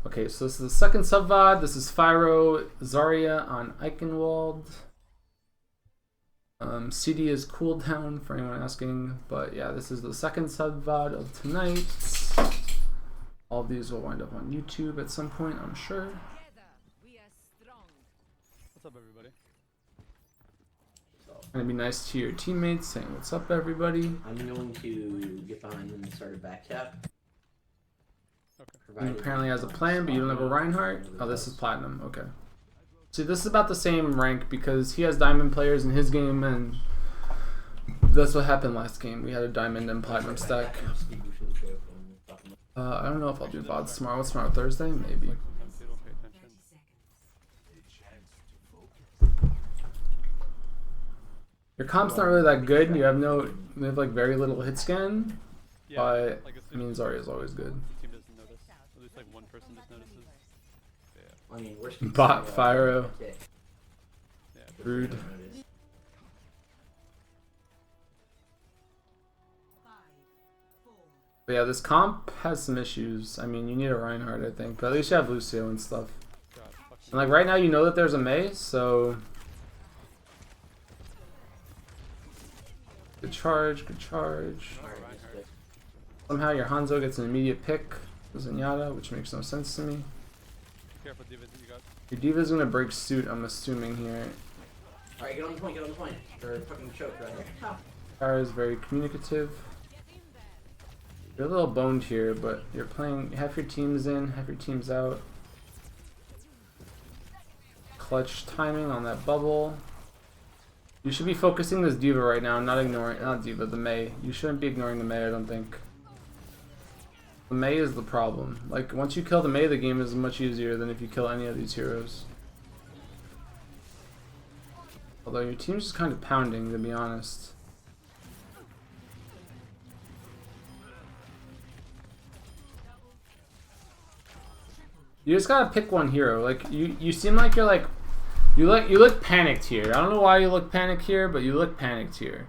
Okay, so this is the second sub-VOD. This is Fyro, Zarya on Eichenwalde. CD is cooldown for anyone asking, but yeah, this is the second sub-VOD of tonight. All of these will wind up on YouTube at some point, I'm sure. What's up, everybody? Gonna be nice to your teammates, saying what's up, everybody. I'm going to get behind them and start a back cap. Okay. He apparently has a plan, but you don't have a Reinhardt. Oh, this is platinum. Okay. See, this is about the same rank because he has diamond players in his game, and that's what happened last game. We had a diamond and platinum stack. I don't know if I'll do VODs tomorrow. What's tomorrow? Thursday? Maybe. Your comp's not really that good. You have like very little hit scan, but I mean Zarya is always good. The team doesn't notice. At least like one person just notices. Yeah. I mean, Bot Fyro. Yeah. Rude. But yeah, this comp has some issues. I mean, you need a Reinhardt, I think, but at least you have Lucio and stuff. And like right now, you know that there's a Mei, so good charge, good charge. Somehow your Hanzo gets an immediate pick with Zenyatta, which makes no sense to me. Careful, David. You got. Your Diva's gonna break suit, I'm assuming here. Alright, get on the point, get on the point. Or fucking choke right there. Kara is very communicative. You're a little boned here, but you're playing half your team's in, half your team's out. Clutch timing on that bubble. You should be focusing this Diva right now, not Diva, the Mei. You shouldn't be ignoring the Mei, I don't think. The Mei is the problem. Like, once you kill the Mei, the game is much easier than if you kill any of these heroes. Although your team's just kind of pounding, to be honest. You just gotta pick one hero. Like, you seem like you're like, you look panicked here. I don't know why you look panicked here, but you look panicked here.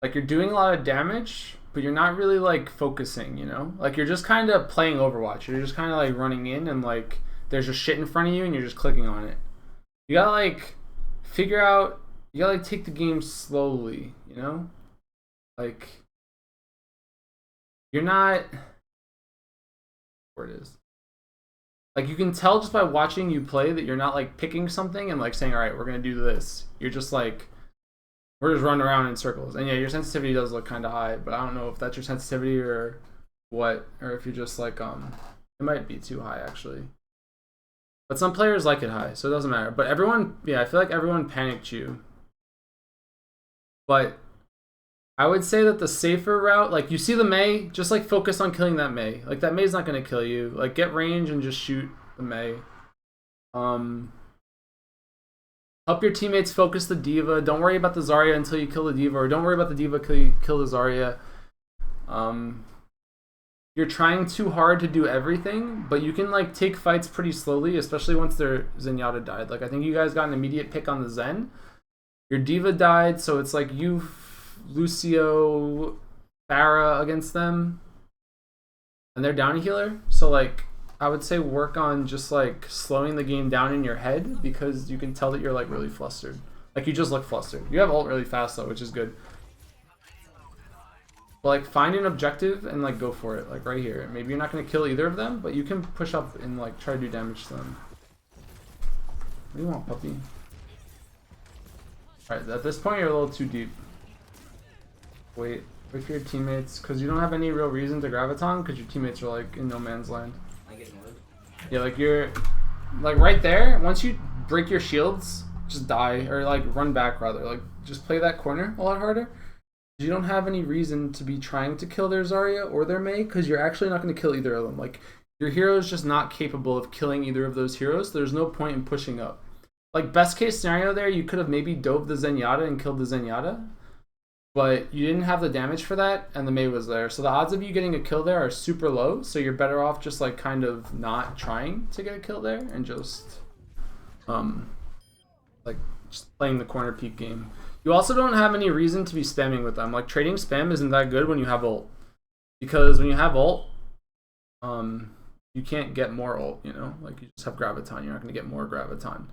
Like, you're doing a lot of damage, but you're not really like focusing, you know? Like, you're just kind of playing Overwatch. You're just kind of like running in and like there's just shit in front of you and you're just clicking on it. You gotta like figure out, you gotta like take the game slowly, you know? Like, you're not, where it is. Like, you can tell just by watching you play that you're not like picking something and like saying, all right, we're gonna do this. You're just like, we're just running around in circles. And yeah, your sensitivity does look kind of high, but I don't know if that's your sensitivity or what, or if you're just like, it might be too high actually. But some players like it high, so it doesn't matter. But everyone, yeah, I feel like everyone panicked you. But I would say that the safer route, like you see the Mei, just like focus on killing that Mei. Like that Mei's not gonna kill you. Like get range and just shoot the Mei. Help your teammates focus the Diva. Don't worry about the Zarya until you kill the Diva, or don't worry about the Diva till you kill the Zarya. You're trying too hard to do everything, but you can like take fights pretty slowly, especially once their Zenyatta died. Like I think you guys got an immediate pick on the Zen. Your Diva died, so it's like you, Lucio, Farah against them, and they're down a healer. So like I would say work on just like slowing the game down in your head because you can tell that you're like really flustered. Like you just look flustered. You have ult really fast though, which is good. But like find an objective and like go for it. Like right here. Maybe you're not gonna kill either of them, but you can push up and like try to do damage to them. What do you want, puppy? Alright, at this point you're a little too deep. Wait for your teammates, because you don't have any real reason to graviton because your teammates are like in no man's land. Yeah, like you're like right there. Once you break your shields, just die or like run back rather. Like just play that corner a lot harder. You don't have any reason to be trying to kill their Zarya or their Mei because you're actually not going to kill either of them. Like your hero is just not capable of killing either of those heroes. So there's no point in pushing up. Like best case scenario there, you could have maybe dove the Zenyatta and killed the Zenyatta. But you didn't have the damage for that, and the Mei was there. So the odds of you getting a kill there are super low, so you're better off just like kind of not trying to get a kill there and just like just playing the corner peek game. You also don't have any reason to be spamming with them. Like trading spam isn't that good when you have ult. Because when you have ult, you can't get more ult, you know? Like, you just have Graviton, you're not going to get more Graviton.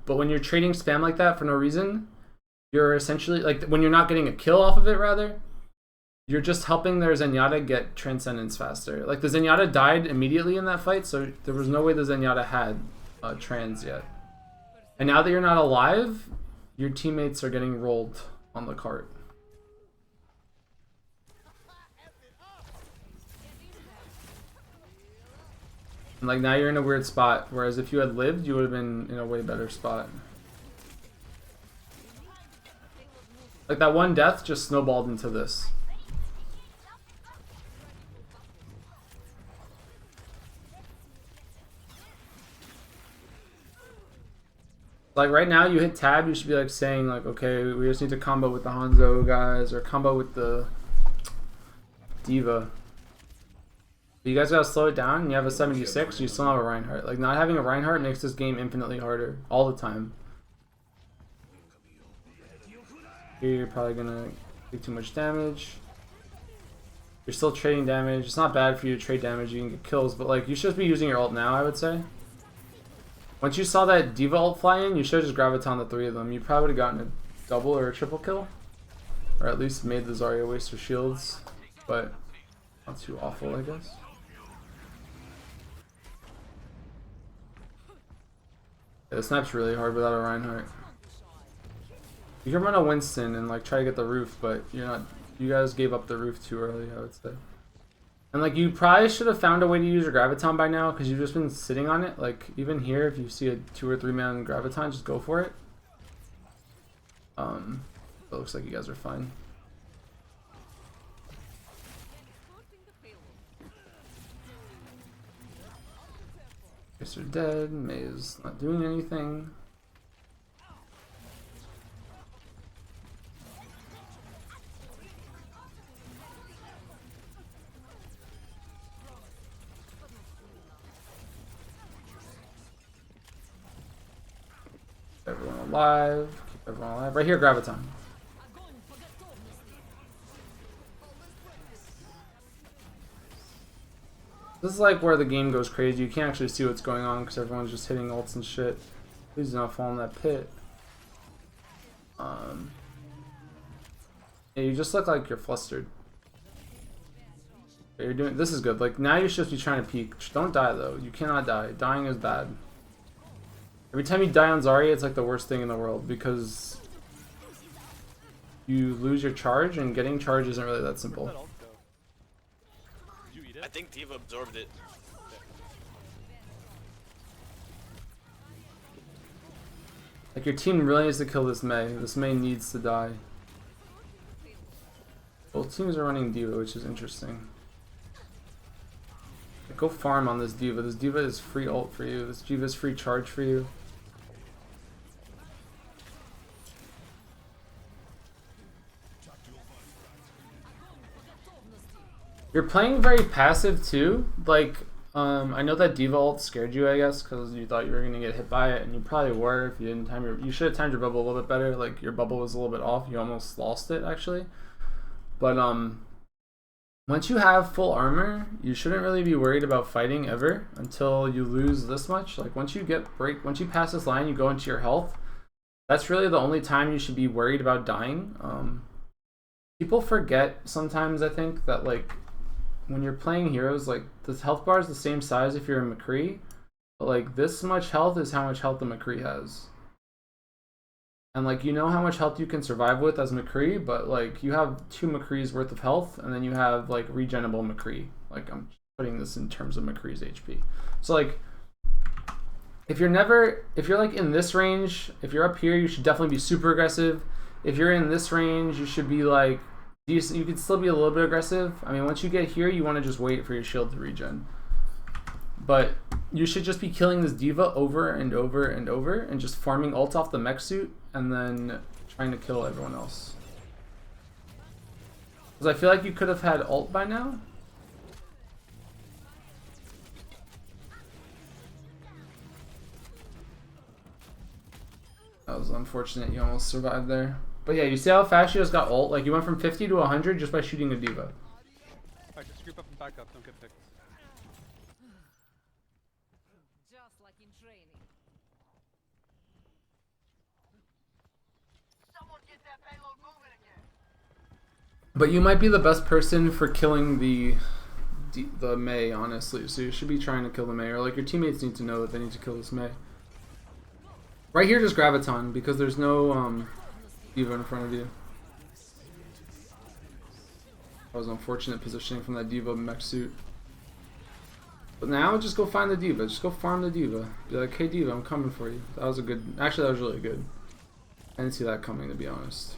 But when you're trading spam like that for no reason, you're essentially, like, when you're not getting a kill off of it, rather, you're just helping their Zenyatta get Transcendence faster. Like, the Zenyatta died immediately in that fight, so there was no way the Zenyatta had Trans yet. And now that you're not alive, your teammates are getting rolled on the cart. And like now you're in a weird spot, whereas if you had lived, you would have been in a way better spot. Like that one death just snowballed into this. Like right now you hit tab, you should be like saying like, okay, we just need to combo with the Hanzo guys or combo with the Diva. You guys gotta slow it down, and you have a 76, you still have a Reinhardt. Like, not having a Reinhardt makes this game infinitely harder, all the time. Here you're probably gonna take too much damage. You're still trading damage. It's not bad for you to trade damage, you can get kills, but like, you should just be using your ult now, I would say. Once you saw that Diva ult fly in, you should have just Graviton the 3 of them. You probably would have gotten a double or a triple kill. Or at least made the Zarya waste her shields, but not too awful, I guess. Yeah, the snap's really hard without a Reinhardt. You can run a Winston and like try to get the roof, but you're not. You guys gave up the roof too early, I would say. And like you probably should have found a way to use your Graviton by now, because you've just been sitting on it. Like even here, if you see a 2 or 3 man Graviton, just go for it. It looks like you guys are fine. Guess they're dead. Mei is not doing anything. Keep everyone alive. Keep everyone alive. Right here, Graviton. This is like where the game goes crazy. You can't actually see what's going on because everyone's just hitting ults and shit. Please do not fall in that pit. Yeah, you just look like you're flustered. Okay, you're doing. This is good. Like now you should be trying to peek. Don't die though. You cannot die. Dying is bad. Every time you die on Zarya, it's like the worst thing in the world because you lose your charge, and getting charge isn't really that simple. I think Diva absorbed it. Like your team really needs to kill this Mei. This Mei needs to die. Both teams are running Diva, which is interesting. Like, go farm on this Diva. This Diva is free ult for you. This Diva is free charge for you. You're playing very passive too. Like, I know that Diva ult scared you, I guess, because you thought you were gonna get hit by it, and you probably were if you didn't time your. You should have timed your bubble a little bit better. Like your bubble was a little bit off. You almost lost it actually. But once you have full armor, you shouldn't really be worried about fighting ever until you lose this much. Like once you once you pass this line, you go into your health. That's really the only time you should be worried about dying. People forget sometimes, I think, that like. When you're playing heroes, like this health bar is the same size if you're a McCree, but like this much health is how much health the McCree has. And like you know how much health you can survive with as McCree, but like you have 2 McCree's worth of health, and then you have like regenerable McCree. Like I'm putting this in terms of McCree's HP. So like if you're like in this range, if you're up here, you should definitely be super aggressive. If you're in this range, you should be like you could still be a little bit aggressive. I mean, once you get here, you want to just wait for your shield to regen. But you should just be killing this Diva over and over and over and just farming ult off the mech suit and then trying to kill everyone else. Because I feel like you could have had ult by now. That was unfortunate. You almost survived there. But yeah, you see how fast you just got ult? Like you went from 50 to 100 just by shooting a Diva. Alright, just group up and back up, don't get picked. But you might be the best person for killing the Mei, honestly. So you should be trying to kill the Mei, or like your teammates need to know that they need to kill this Mei. Right here, just Graviton, because there's no D.Va in front of you. That was unfortunate positioning from that D.Va mech suit. But now, just go find the D.Va. Just go farm the D.Va. Be like, hey D.Va, I'm coming for you. That was a good... Actually, that was really good. I didn't see that coming, to be honest.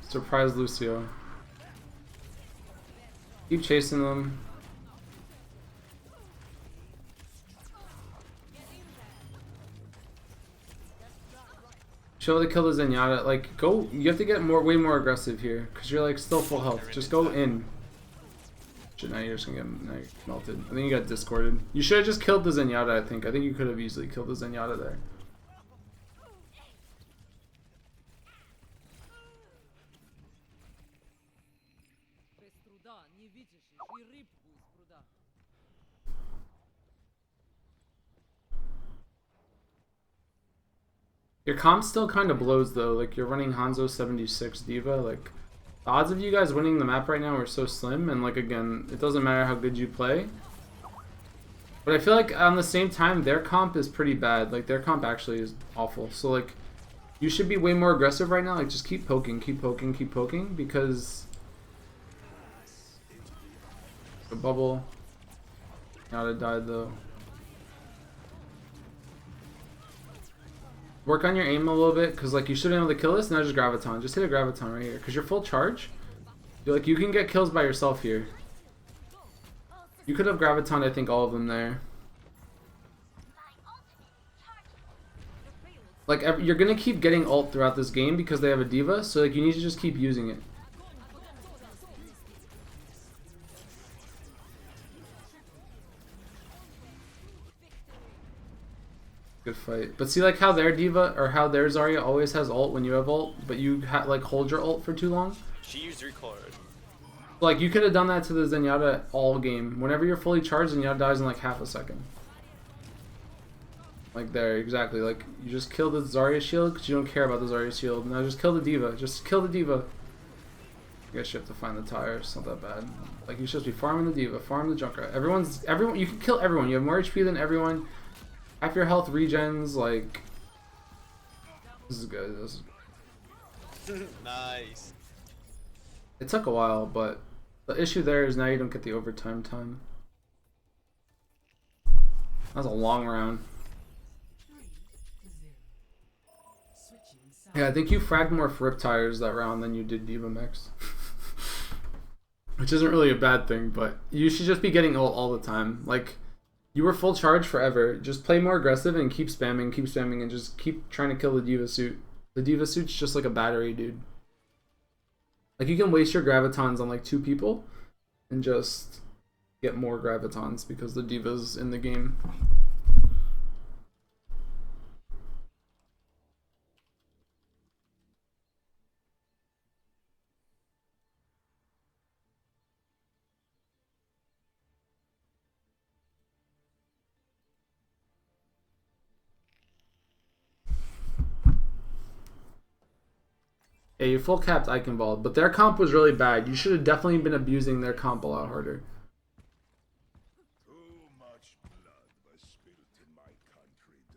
Surprise Lucio. Keep chasing them. Show the kill the Zenyatta. Like, go. You have to get way more aggressive here, because you're like still full health. Just go in. Shit, now you're just gonna get melted. I think you got discorded. You should have just killed the Zenyatta. I think you could have easily killed the Zenyatta there. Your comp still kind of blows though, like you're running Hanzo 76 D.Va, like the odds of you guys winning the map right now are so slim, and like again, it doesn't matter how good you play. But I feel like on the same time, their comp is pretty bad, like their comp actually is awful. So like, you should be way more aggressive right now, like just keep poking, because... The bubble. Zenyatta died though. Work on your aim a little bit, because like you should be able to kill this. Now just Graviton. Just hit a Graviton right here, because you're full charge. You can get kills by yourself here. You could have Graviton, I think, all of them there. Like you're gonna keep getting ult throughout this game because they have a D.Va, so like you need to just keep using it. Good fight. But see like how their D.Va or how their Zarya always has ult when you have ult, but you like hold your ult for too long? She used recoil. Like you could have done that to the Zenyatta all game. Whenever you're fully charged, Zenyatta dies in like half a second. Like there, exactly. Like you just kill the Zarya shield because you don't care about the Zarya shield. Now just kill the D.Va. Just kill the D.Va. I guess you have to find the tire. It's not that bad. Like you should just be farming the D.Va, farm the Junkrat. Everyone. You can kill everyone. You have more HP than everyone. Half your health regens, like... This is good. This is... Nice. It took a while, but the issue there is now you don't get the overtime time. That was a long round. Yeah, I think you fragged more Rip Tires that round than you did D.Va Mix. Which isn't really a bad thing, but you should just be getting ult all the time. Like... You were full charge forever. Just play more aggressive and keep spamming, and just keep trying to kill the D.Va suit. The D.Va suit's just like a battery, dude. Like, you can waste your Gravitons on like 2 people and just get more Gravitons because the D.Va's in the game. Yeah, you full capped Eichenwalde, but their comp was really bad. You should have definitely been abusing their comp a lot harder.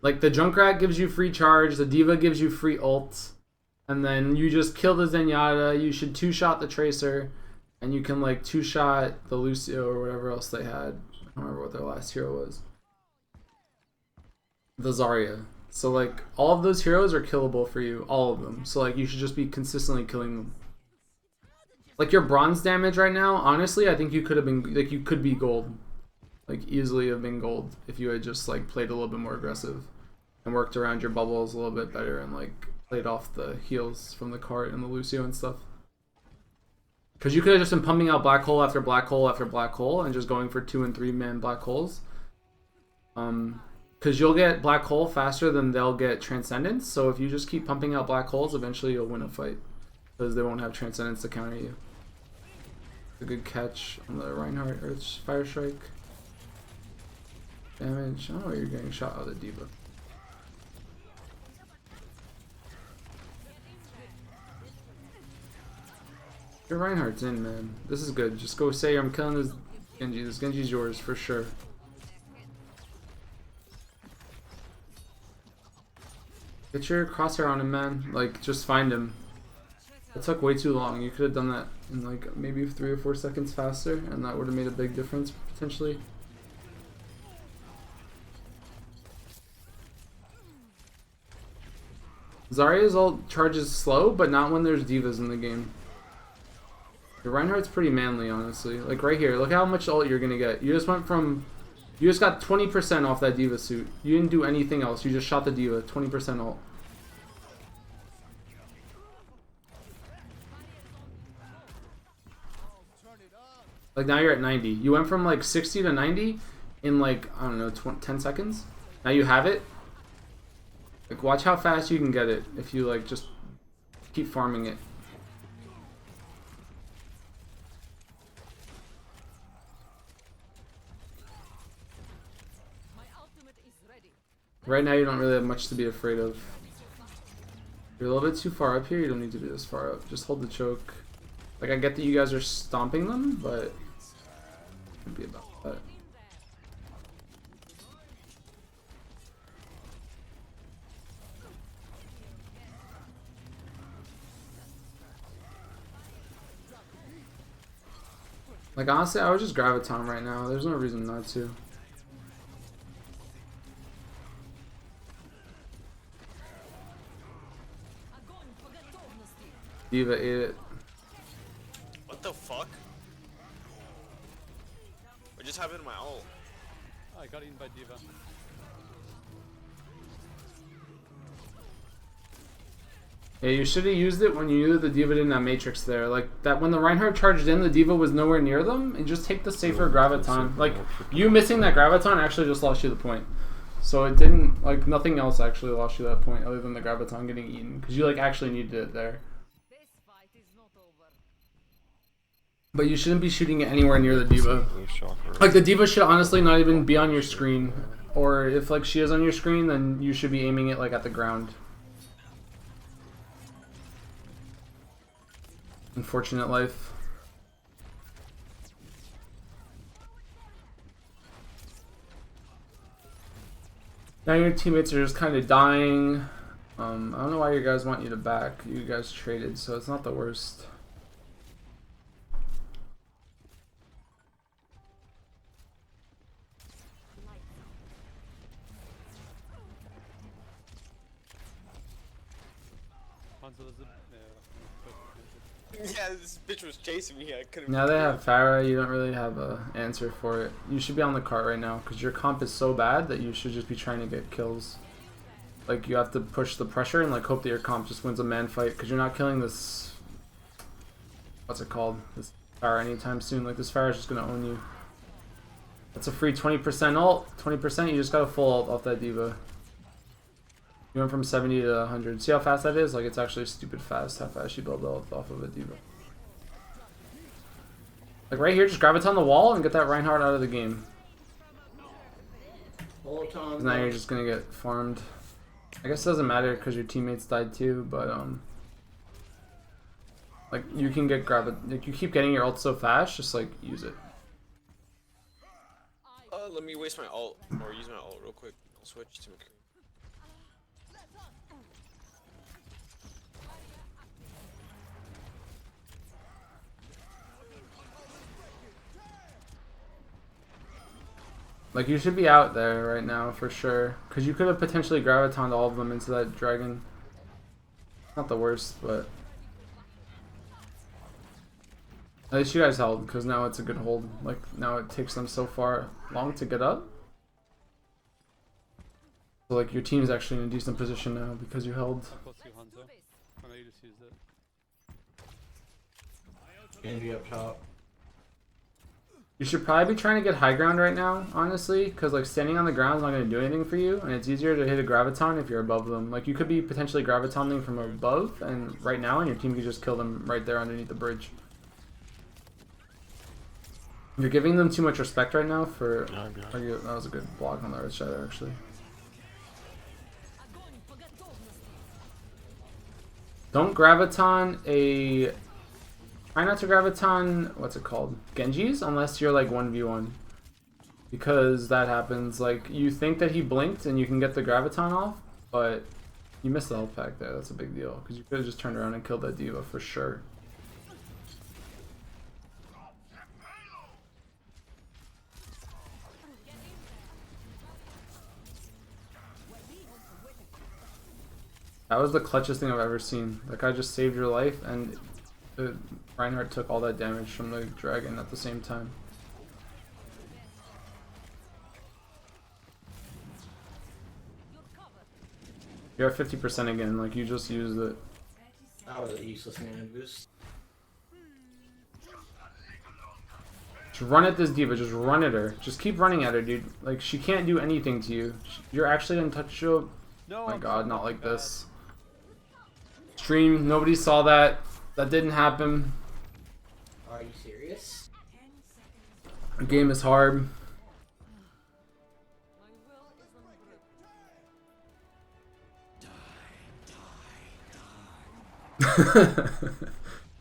Like the Junkrat gives you free charge, the D.Va gives you free ult, and then you just kill the Zenyatta. You should 2-shot the Tracer, and you can like 2-shot the Lucio or whatever else they had. I don't remember what their last hero was. The Zarya. So like all of those heroes are killable for you, all of them. So like you should just be consistently killing them. Like your bronze damage right now, honestly, I think you could have been like you could be gold. Like easily have been gold if you had just like played a little bit more aggressive and worked around your bubbles a little bit better and like played off the heals from the cart and the Lucio and stuff. Because you could have just been pumping out black hole after black hole after black hole and just going for 2 and 3 man black holes. Because you'll get black hole faster than they'll get transcendence. So if you just keep pumping out black holes, eventually you'll win a fight. Because they won't have transcendence to counter you. A good catch on the Reinhardt Earth's Fire Strike. Damage. I don't know where you're getting shot out of the diva. Your Reinhardt's in, man. This is good. Just go say I'm killing this Genji. This Genji's yours for sure. Get your crosshair on him, man. Like, just find him. It took way too long. You could have done that in like maybe 3 or 4 seconds faster, and that would have made a big difference potentially. Zarya's ult charges slow, but not when there's divas in the game. The Reinhardt's pretty manly, honestly. Like right here, look how much ult you're gonna get. You just went from, you just got 20% off that diva suit. You didn't do anything else. You just shot the diva, 20% ult. Like now you're at 90. You went from like 60 to 90 in like, I don't know, 10 seconds. Now you have it. Like watch how fast you can get it if you like just keep farming it. Right now you don't really have much to be afraid of. You're a little bit too far up here. You don't need to be this far up. Just hold the choke. Like I get that you guys are stomping them, but it'd be about that. Like honestly, I would just graviton right now. There's no reason not to. Diva ate it. What the fuck? What just happened to my ult? Oh, I got eaten by Diva. Yeah, you should have used it when you knew that the Diva didn't have Matrix there. Like, that when the Reinhardt charged in, the Diva was nowhere near them, and just take the safer Graviton. Like, you missing that Graviton actually just lost you the point. So it didn't, like, nothing else actually lost you that point other than the Graviton getting eaten. Because you, like, actually needed it there. But you shouldn't be shooting it anywhere near the Diva. Like, the Diva should honestly not even be on your screen. Or if, like, she is on your screen, then you should be aiming it, like, at the ground. Unfortunate life. Now your teammates are just kind of dying. I don't know why you guys want you to back. You guys traded, so it's not the worst. Yeah, this bitch was chasing me. I couldn't. Now they have Fyro. You don't really have a answer for it. You should be on the cart right now because your comp is so bad that you should just be trying to get kills. Like you have to push the pressure and like hope that your comp just wins a man fight because you're not killing this. What's it called? This Fyro anytime soon. Like this Fyro is just gonna own you. That's a free 20% ult. 20%. You just got a full ult off that Diva. You went from 70 to 100. See how fast that is? Like, it's actually stupid fast how fast you build health off of a Diva. Like, right here, just graviton the wall and get that Reinhardt out of the game. Now you're just gonna get farmed. I guess it doesn't matter because your teammates died too, but, like, you can get like, you keep getting your ult so fast, just, like, use it. Let me waste my ult, or use my ult real quick. I'll switch to McCree. Like, you should be out there right now, for sure. Because you could have potentially gravitoned all of them into that dragon. Not the worst, but... At least you guys held, because now it's a good hold. Like, now it takes them so far long to get up. So, like, your team's actually in a decent position now, because you held. I know you just used it. Genji up top. You should probably be trying to get high ground right now, honestly, because like standing on the ground is not going to do anything for you, and it's easier to hit a graviton if you're above them. Like you could be potentially gravitoning from above, and right now, and your team could just kill them right there underneath the bridge. You're giving them too much respect right now for... No, I'm not. That was a good block on the right side, actually. Don't graviton a... Try not to graviton... What's it called? Genji's? Unless you're like 1v1. Because that happens. Like, you think that he blinked and you can get the graviton off, but you missed the health pack there. That's a big deal. Because you could have just turned around and killed that diva for sure. That was the clutchest thing I've ever seen. That guy just saved your life, and Reinhardt took all that damage from the dragon at the same time. You're at 50% again, like you just used it. That was a useless mana boost. Just run at this diva, just run at her. Just keep running at her, dude. Like, she can't do anything to you. You're actually untouchable. No, Oh my I'm god, so not like bad. this. Stream, nobody saw that. That didn't happen. Are you serious? The game is hard.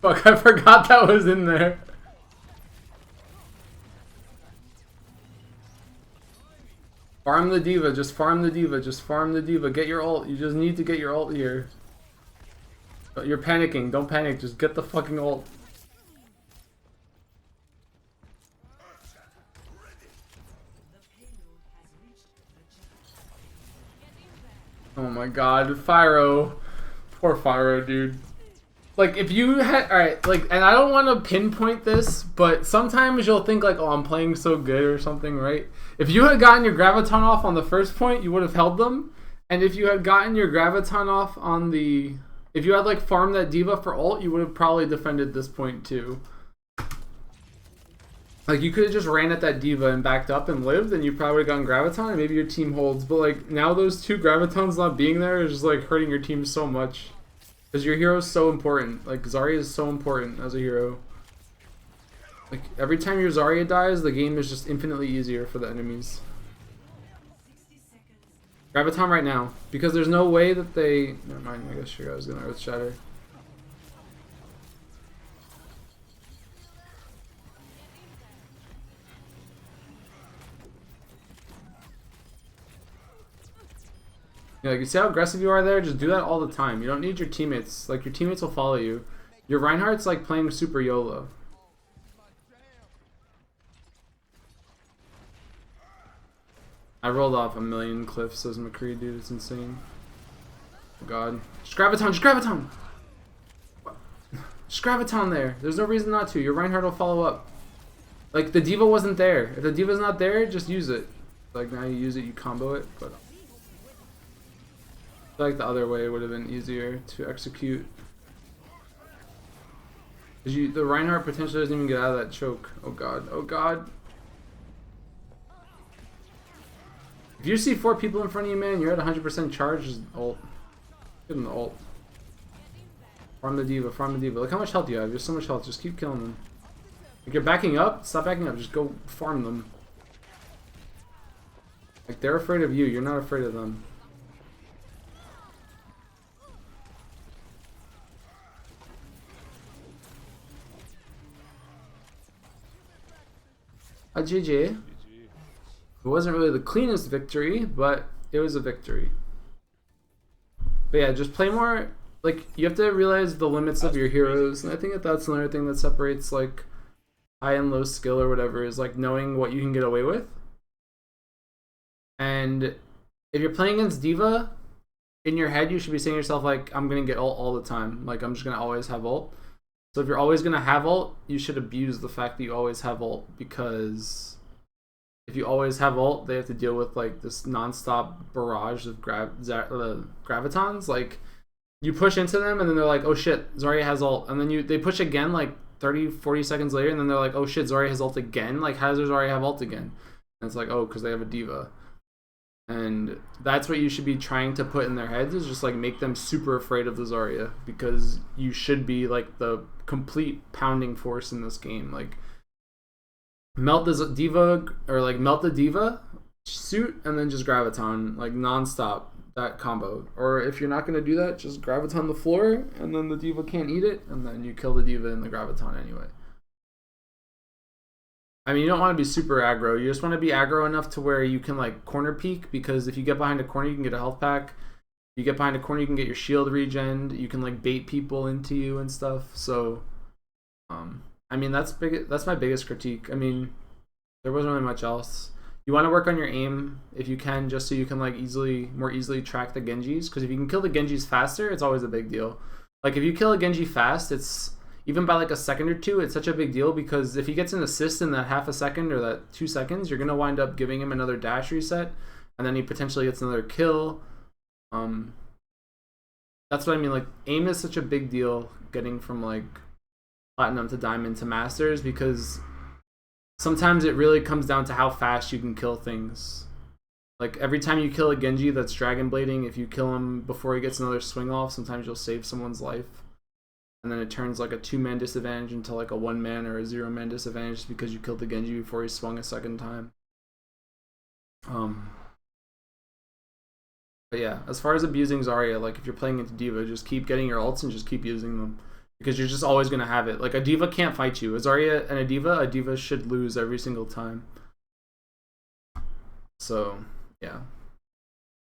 Fuck, I forgot that was in there. Farm the diva, just farm the diva, just farm the diva. Get your ult, you just need to get your ult here. But you're panicking, don't panic, just get the fucking ult. Oh my god, Fyro. Poor Fyro, dude. Like, if you had... Alright, like, and I don't want to pinpoint this, but sometimes you'll think, like, oh, I'm playing so good or something, right? If you had gotten your Graviton off on the first point, you would have held them. And if you had gotten your Graviton off on the... If you had, like, farmed that Diva for ult, you would have probably defended this point, too. Like, you could have just ran at that Diva and backed up and lived, and you probably would have gotten Graviton, and maybe your team holds. But, like, now those two Gravitons not being there is just, like, hurting your team so much. Because your hero is so important. Like, Zarya is so important as a hero. Like, every time your Zarya dies, the game is just infinitely easier for the enemies. Graviton right now. Because there's no way that they... Never mind, I guess your guy's gonna Earth Shatter. Yeah, like, you see how aggressive you are there? Just do that all the time. You don't need your teammates. Like, your teammates will follow you. Your Reinhardt's like playing super YOLO. I rolled off a million cliffs as McCree, dude. It's insane. Oh god. Just Graviton! Just Graviton! Just Graviton there. There's no reason not to. Your Reinhardt will follow up. Like, the Diva wasn't there. If the Diva's not there, just use it. Like, now you use it, you combo it, but... I feel like the other way would have been easier to execute. The Reinhardt potentially doesn't even get out of that choke. Oh god, oh god. If you see 4 people in front of you, man, you're at 100% charge, just ult. Give them the ult. Farm the Diva, farm the Diva. Look how much health you have. You have so much health, just keep killing them. If you're backing up, stop backing up, just go farm them. Like, they're afraid of you, you're not afraid of them. A GG. GG. It wasn't really the cleanest victory, but it was a victory. But yeah, just play more. Like, you have to realize the limits of your heroes, and I think that that's another thing that separates, like, high and low skill or whatever, is, like, knowing what you can get away with. And if you're playing against Diva, in your head you should be saying to yourself, like, I'm gonna get ult all the time. Like, I'm just gonna always have ult. So if you're always going to have ult, you should abuse the fact that you always have ult, because if you always have ult, they have to deal with, like, this non-stop barrage of Gravitons. Like, you push into them and then they're like, oh shit, Zarya has ult. And then they push again like 30, 40 seconds later, and then they're like, oh shit, Zarya has ult again. Like, how does Zarya have ult again? And it's like, oh, because they have a Diva. And that's what you should be trying to put in their heads, is just, like, make them super afraid of the Zarya, because you should be, like, the complete pounding force in this game. Like, melt the diva, or like melt the diva suit and then just graviton like non-stop, that combo. Or if you're not going to do that, just graviton the floor and then the diva can't eat it, and then you kill the diva in the graviton anyway. I mean, you don't want to be super aggro. You just want to be aggro enough to where you can like corner peek, because if you get behind a corner, you can get a health pack. If you get behind a corner, you can get your shield regen. You can like bait people into you and stuff. So, I mean, that's my biggest critique. I mean, there wasn't really much else. You want to work on your aim if you can, just so you can like more easily track the Genjis. Because if you can kill the Genjis faster, it's always a big deal. Like if you kill a Genji fast, it's even by like a second or two, it's such a big deal, because if he gets an assist in that half a second or that 2 seconds, you're gonna wind up giving him another dash reset, and then he potentially gets another kill. That's what I mean. Like aim is such a big deal, getting from like platinum to diamond to masters, because sometimes it really comes down to how fast you can kill things. Like every time you kill a Genji that's dragon blading, if you kill him before he gets another swing off, sometimes you'll save someone's life. And then it turns like a 2-man disadvantage into like a 1-man or a 0-man disadvantage just because you killed the Genji before he swung a second time. But yeah, as far as abusing Zarya, like if you're playing into Diva, just keep getting your ults and just keep using them, because you're just always gonna have it. Like a Diva can't fight you. A Zarya and a Diva should lose every single time. So yeah.